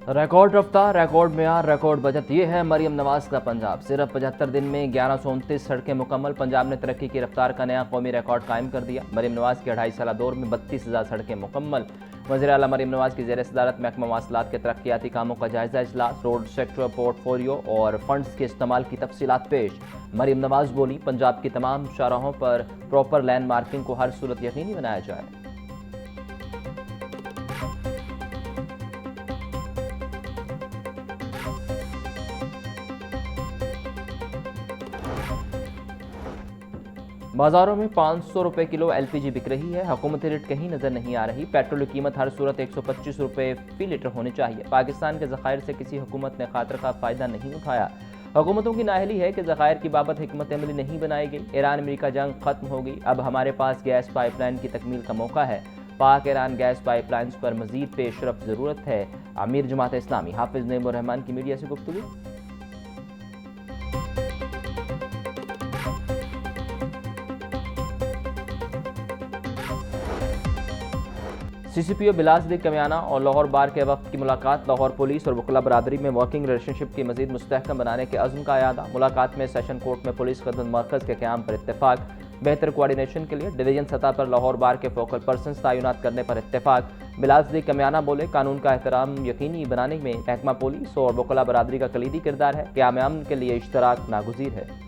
Record रफ्तार, record मेयार, record budget, ये है मरीम नवाज का पंजाब। सिर्फ 75 दिन में 1129 सड़कें मुकम्मल। पंजाब ने तरक्की की रफ्तार का नया कौमी रिकॉर्ड कायम कर दिया। मरीम नवाज के 2.5 साल दौर में 32,000 सड़कें मुकम्मल। वज़ीर आला मरीम नवाज की ज़ेर सदारत महकमा मवासलात के तरक्याती कामों का जायजा इजलास। रोड सेक्टर पोर्टफोलियो और फंड्स के इस्तेमाल की तफसीलात पेश। मरीम नवाज बोली, पंजाब की तमाम शाहराहों पर प्रॉपर लैंड मार्किंग को हर सूरत यकीनी बनाया जाए। बाजारों में 500 रुपये किलो LPG बिक रही है। हुकूमती रेट कहीं नजर नहीं आ रही। पेट्रोल की कीमत हर सूरत 125 रुपये फी लीटर होनी चाहिए। पाकिस्तान के ज़खायर से किसी हुकूमत ने खातर का फ़ायदा नहीं उठाया। हुकूमतों की नाअहली है कि ज़खायर की बाबत हिकमत अमली नहीं बनाई गई। ईरान अमेरिका जंग खत्म हो गई, अब हमारे पास गैस पाइपलाइन की तकमील का मौका है। पाक ईरान गैस पाइपलाइंस पर मजीद पेशरफ ज़रूरत है। अमीर जमात इस्लामी हाफिज नईमुर रहमान की मीडिया से गुफ्तगू। CCPO बिलास सिद्दीक कमियाना और लाहौर बार के वक्त की मुलाकात। लाहौर पुलिस और वकला बरादरी में वर्किंग रिलेशनशिप की मजीद मुस्तहकम बनाने के अज़्म का अयादा। मुलाकात में सेशन कोर्ट में पुलिस खदमत मरकज़ के क़याम पर इत्तेफाक। बेहतर कोऑर्डिनेशन के लिए डिवीजन सतह पर लाहौर बार के फोकल पर्सनस तैनात करने पर इत्तेफाक। बिलास सिद्दीक कमियाना बोले, कानून का एहतराम यकीनी बनाने में महकमा पुलिस और वकला बरादरी का कलीदी किरदार है। क़याम अमन के लिए इश्तराक नागुज़ीर है।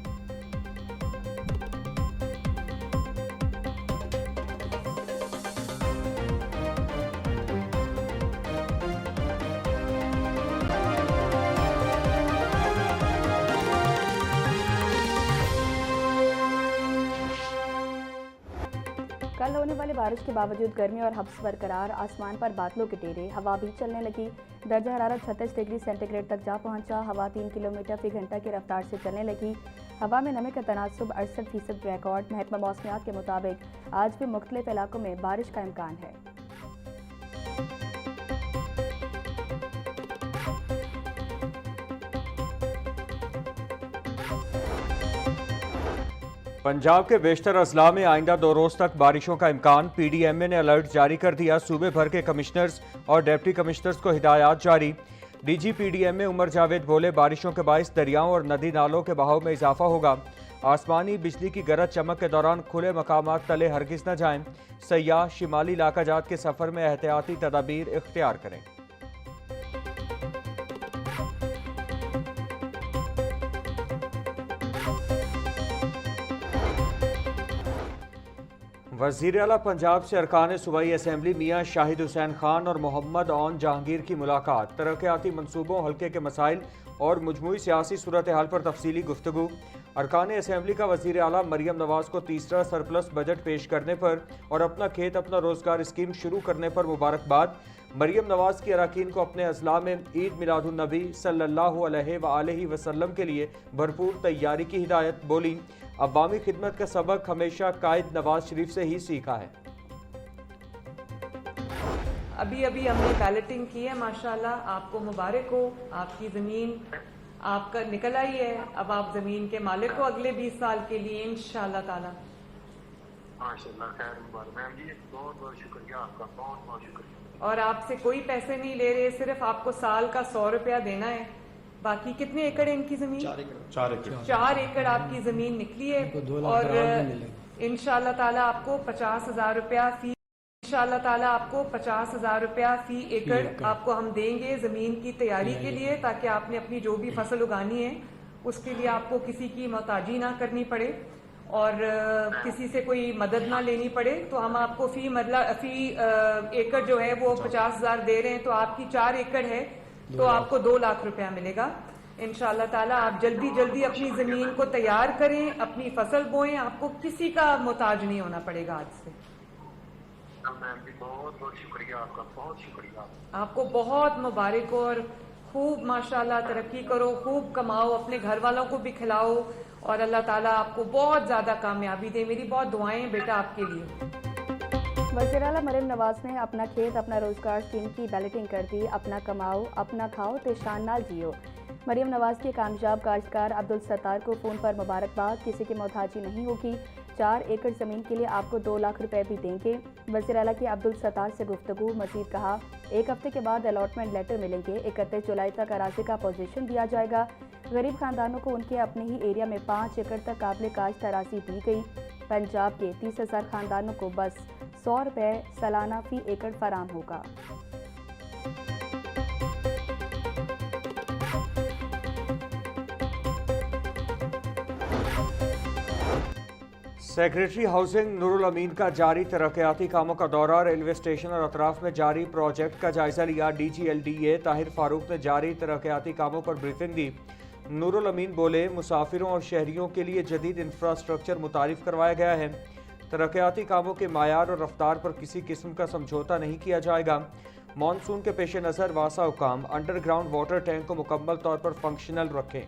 कल होने वाली बारिश के बावजूद गर्मी और हब्स बरकरार। आसमान पर बादलों के डेरे, हवा भी चलने लगी। दर्जा हरारत 36 डिग्री सेंटीग्रेड तक जा पहुंचा। हवा 3 किलोमीटर फी घंटा की रफ्तार से चलने लगी। हवा में नमी का तनासुब 68% रिकॉर्ड। महकमा मौसमियात के मुताबिक आज भी मुख्तलिफ इलाकों में बारिश का इम्कान है। पंजाब के बेशतर अजला में आइंदा 2 रोज तक बारिशों का इम्कान। PDMA ने अलर्ट जारी कर दिया। सूबे भर के कमिश्नर्स और डिप्टी कमिश्नर्स को हिदायत जारी। DG PDMA उमर जावेद बोले, बारिशों के बाइस दरियाओं और नदी नालों के बहाव में इजाफा होगा। आसमानी बिजली की गरज चमक के दौरान खुले मकामात तले हरगिज न जाएं। सयाह शिमाली इलाका जात के सफर में एहतियाती तदाबीर इख्तियार करें। वज़ीर आला पंजाब से अरकान सूबाई असम्बली मियाँ शाहिद हुसैन खान और मोहम्मद ओन जहांगीर की मुलाकात। तरक्याती मनसूबों, हल्के के मसाइल और मजमूई सियासी सूरत हाल पर तफसीली गुफ्तगू। अरकान असम्बली का वज़ीर आला मरीम नवाज को तीसरा सरप्लस बजट पेश करने पर और अपना खेत अपना रोजगार स्कीम शुरू करने पर मुबारकबाद। मरीम नवाज की अरकान को अपने अजला में ईद मिलादुन नबी सल्लल्लाहु अलैहि वसल्लम के लिए भरपूर तैयारी की हिदायत। बोली, अवामी खिदमत का सबक हमेशा कायद नवाज शरीफ से ही सीखा है। अभी हमने बैलेटिंग की है, माशाल्लाह। आपको मुबारक हो, आपकी ज़मीन आपका निकल आई है। अब आप ज़मीन के मालिक हो अगले 20 साल के लिए इंशाअल्लाह ताला। माशाल्लाह, खैर मुबारक मैम जी, बहुत बहुत शुक्रिया आपका, बहुत बहुत शुक्रिया। और आपसे कोई पैसे नहीं ले रहे, सिर्फ आपको साल का 100 रुपया देना है। बाकी कितने एकड़ है इनकी जमीन? 4 एकड़ आपकी जमीन निकली है। और इंशाअल्लाह ताला आपको 50,000 रुपया फी इंशाअल्लाह ताला आपको 50,000 रुपया फी एकड़ आपको हम देंगे जमीन की तैयारी के लिए, ताकि आपने अपनी जो भी फसल उगानी है उसके लिए आपको किसी की मोहताजी ना करनी पड़े और किसी से कोई मदद ना लेनी पड़े। तो हम आपको फी एकड़ जो है वो 50,000 दे रहे हैं। तो आपकी 4 एकड़ है तो आपको 2 लाख रुपया मिलेगा इंशाअल्लाह ताला। आप जल्दी अपनी जमीन को तैयार करें, अपनी फसल बोएं, आपको किसी का मोहताज नहीं होना पड़ेगा आज से। बहुत बहुत शुक्रिया आपका, बहुत शुक्रिया। आपको बहुत मुबारक हो और खूब माशाल्लाह तरक्की करो, खूब कमाओ, अपने घर वालों को भी खिलाओ और अल्लाह ताला आपको बहुत ज्यादा कामयाबी दे। मेरी बहुत दुआएं हैं बेटा आपके लिए। वज़ीर आला मरीम नवाज ने अपना खेत अपना रोजगार स्कीम की बैलेटिंग कर दी। अपना कमाओ अपना खाओ ते शान नाल जियो। मरीम नवाज के कामयाब काश्तकार अब्दुल सत्तार को फ़ोन पर मुबारकबाद। किसी की मोहताजी नहीं होगी। 4 एकड़ ज़मीन के लिए आपको 2 लाख रुपए भी देंगे। वज़ीर आला की अब्दुल सत्तार से गुफ्तगू। मज़ीद कहा, 1 हफ्ते के बाद अलॉटमेंट लेटर मिलेंगे। 31 जुलाई तक अराज़ी का पोजीशन दिया जाएगा। गरीब खानदानों को उनके अपने ही एरिया में 5 एकड़ तक काबिल काश्त अराज़ी दी गई। पंजाब के 30,000 खानदानों को बस 100 रुपये सालाना फ़ी एकड़ फराम होगा। सेक्रेटरी हाउसिंग नूरुल अमीन का जारी तरक्याती कामों का दौरा। रेलवे स्टेशन और अतराफ में जारी प्रोजेक्ट का जायजा लिया। DGLDA ताहिर फारूक ने जारी तरक्याती कामों पर ब्रीफिंग दी। नूरुल अमीन बोले, मुसाफिरों और शहरियों के लिए जदीद इंफ्रास्ट्रक्चर मुतारिफ करवाया गया है। तरक्याती कामों के मायार और रफ्तार पर किसी किस्म का समझौता नहीं किया जाएगा। मानसून के पेश नज़र वासा हुकाम अंडरग्राउंड वाटर टैंक को मुकम्मल तौर पर फंक्शनल रखें।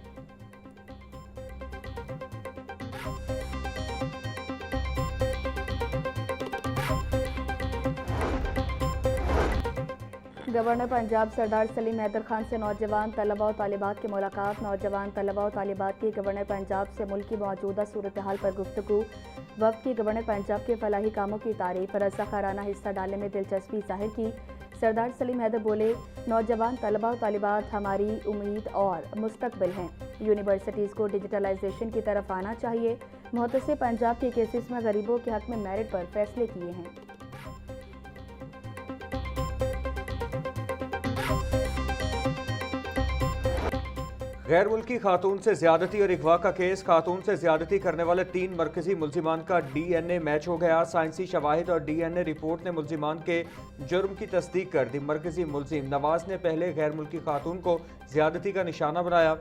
गवर्नर पंजाब सरदार सलीम हैदर खान से नौजवान तलबा और तालिबात की मुलाकात। नौजवान तलबा और तालिबात की गवर्नर पंजाब से मुल्क की मौजूदा सूरत हाल पर गुफ्तगू। वफ़द की गवर्नर पंजाब के फलाही कामों की तारीफ, रज़ाकाराना हिस्सा डालने में दिलचस्पी जाहिर की। सरदार सलीम हैदर बोले, नौजवान तलबा और तालिबात हमारी उम्मीद और मुस्तकबिल हैं। यूनिवर्सिटीज़ को डिजिटलाइजेशन की तरफ आना चाहिए। मुहतसिब पंजाब के केसेस में गरीबों के हक में मेरिट पर फैसले किए हैं। गैर मुल्की खातून से ज्यादती और अगवा का केस। खातून से ज्यादती करने वाले 3 मरकजी मुल्जिमान का DNA मैच हो गया। साइंसी शवाहिद और DNA रिपोर्ट ने मुल्जिमान के जुर्म की तस्दीक कर दी। मरकजी मुल्जिम नवाज ने पहले गैर मुल्की खातून को ज्यादती का निशाना बनाया।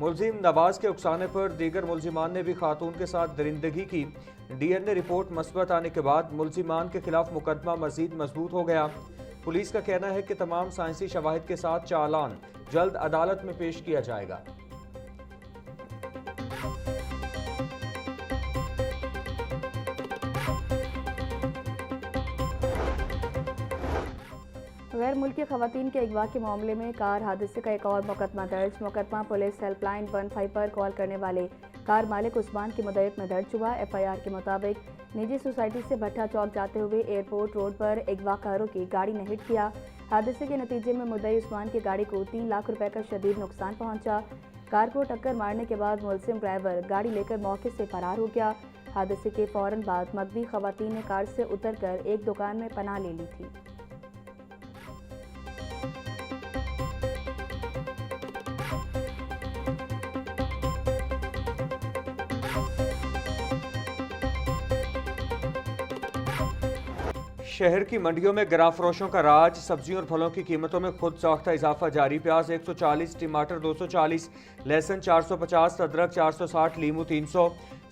मुल्जिम नवाज के उकसाने पर दीगर मुल्जिमान ने भी खातून के साथ दरिंदगी की। DNA रिपोर्ट मस्बत आने के बाद मुल्जिमान के खिलाफ मुकदमा मजीद मजबूत हो गया। पुलिस का कहना है कि तमाम साइंसी शवाहिद के साथ चालान जल्द अदालत में पेश किया जाएगा। गैर मुल्की खवातीन के अगवा के मामले में कार हादसे का एक और मुकदमा दर्ज। मुकदमा पुलिस हेल्पलाइन 15 पर कॉल करने वाले कार मालिक उस्मान की मुद्दत में दर्ज हुआ। FIR के मुताबिक निजी सोसाइटी से भट्टा चौक जाते हुए एयरपोर्ट रोड पर अगवाकारों की गाड़ी ने हिट किया। हादसे के नतीजे में मुद्दई उस्मान की गाड़ी को 3 लाख रुपए का शदीद नुकसान पहुंचा। कार को टक्कर मारने के बाद मुलजिम ड्राइवर गाड़ी लेकर मौके से फरार हो गया। हादसे के फौरन बाद मगवी खवातीन ने कार से उतरकर एक दुकान में पनाह ले ली थी। शहर की मंडियों में गिरा फरोशों का राज। सब्जियों और फलों की कीमतों में खुद साख्ता इजाफा जारी। प्याज 140, टमाटर 240, लहसुन 450, अदरक 460, लीमू 300,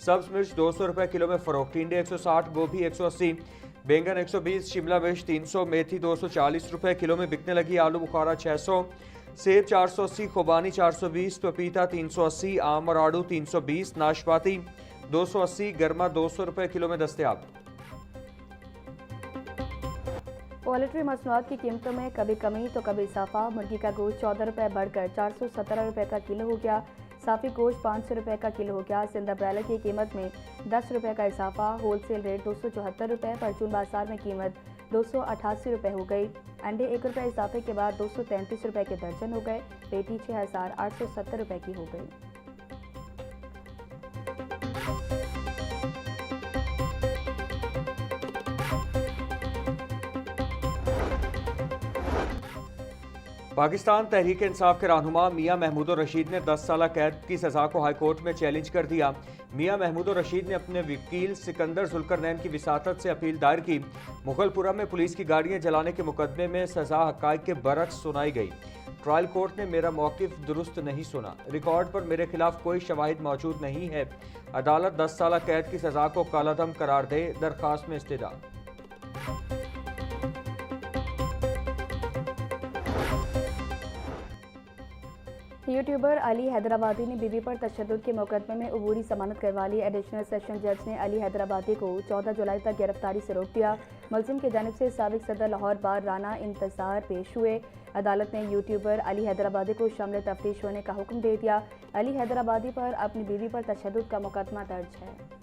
सब्ज मिर्च 200 रुपए किलो में फरोख्त। टिंडे 160, गोभी 180, बैंगन 120, शिमला मिर्च 300, मेथी 240 रुपए किलो में बिकने लगी। आलू बुखारा 600, सेब 480, खुबानी 420, पपीता 380, आम और आड़ू 320, नाशपाती 280, गर्मा 200 रुपए किलो में दस्तयाब। पोल्ट्री मसनूआत की कीमतों में कभी कमी तो कभी इजाफा। मुर्गी का गोश्त 14 रुपये बढ़कर 417 रुपये का किलो हो गया। साफी गोश्त 500 रुपये का किलो हो गया। सिंध ब्रायलर की कीमत में 10 रुपये का इजाफा। होलसेल रेट 274 रुपये। परचून बाजार में कीमत 288 रुपये हो गई। अंडे 1 रुपये इजाफे के बाद 233 रुपये के दर्जन हो गए। पेटी 6870 रुपये की हो गई। पाकिस्तान तहरीक इंसाफ के रहनुमा मियां महमूद रशीद ने 10 साल कैद की सजा को हाईकोर्ट में चैलेंज कर दिया। मियां महमूद रशीद ने अपने वकील सिकंदर जुल्करनैन की विसातत से अपील दायर की। मुगलपुरा में पुलिस की गाड़ियां जलाने के मुकदमे में सजा हक़ाइक़ के बरक्स सुनाई गई। ट्रायल कोर्ट ने मेरा मौक़िफ़ दुरुस्त नहीं सुना। रिकॉर्ड पर मेरे खिलाफ कोई शवाहिद मौजूद नहीं है। अदालत 10 साल कैद की सजा को कालादम करार दे। दरख्वास्त में इस्तेदा। यूट्यूबर अली हैदराबादी ने बीवी पर तशद्दुद के मुकदमे में अबूरी जमानत करवा ली। एडिशनल सेशन जज ने अली हैदराबादी को 14 जुलाई तक गिरफ्तारी से रोक दिया। मुलजिम की जानिब से साबिक सदर लाहौर बार राना इंतजार पेश हुए। अदालत ने यूट्यूबर अली हैदराबादी को शामिल तफ्तीश होने का हुक्म दे दिया। अली हैदराबादी पर अपनी बीवी पर तशद्दुद का मुकदमा दर्ज है।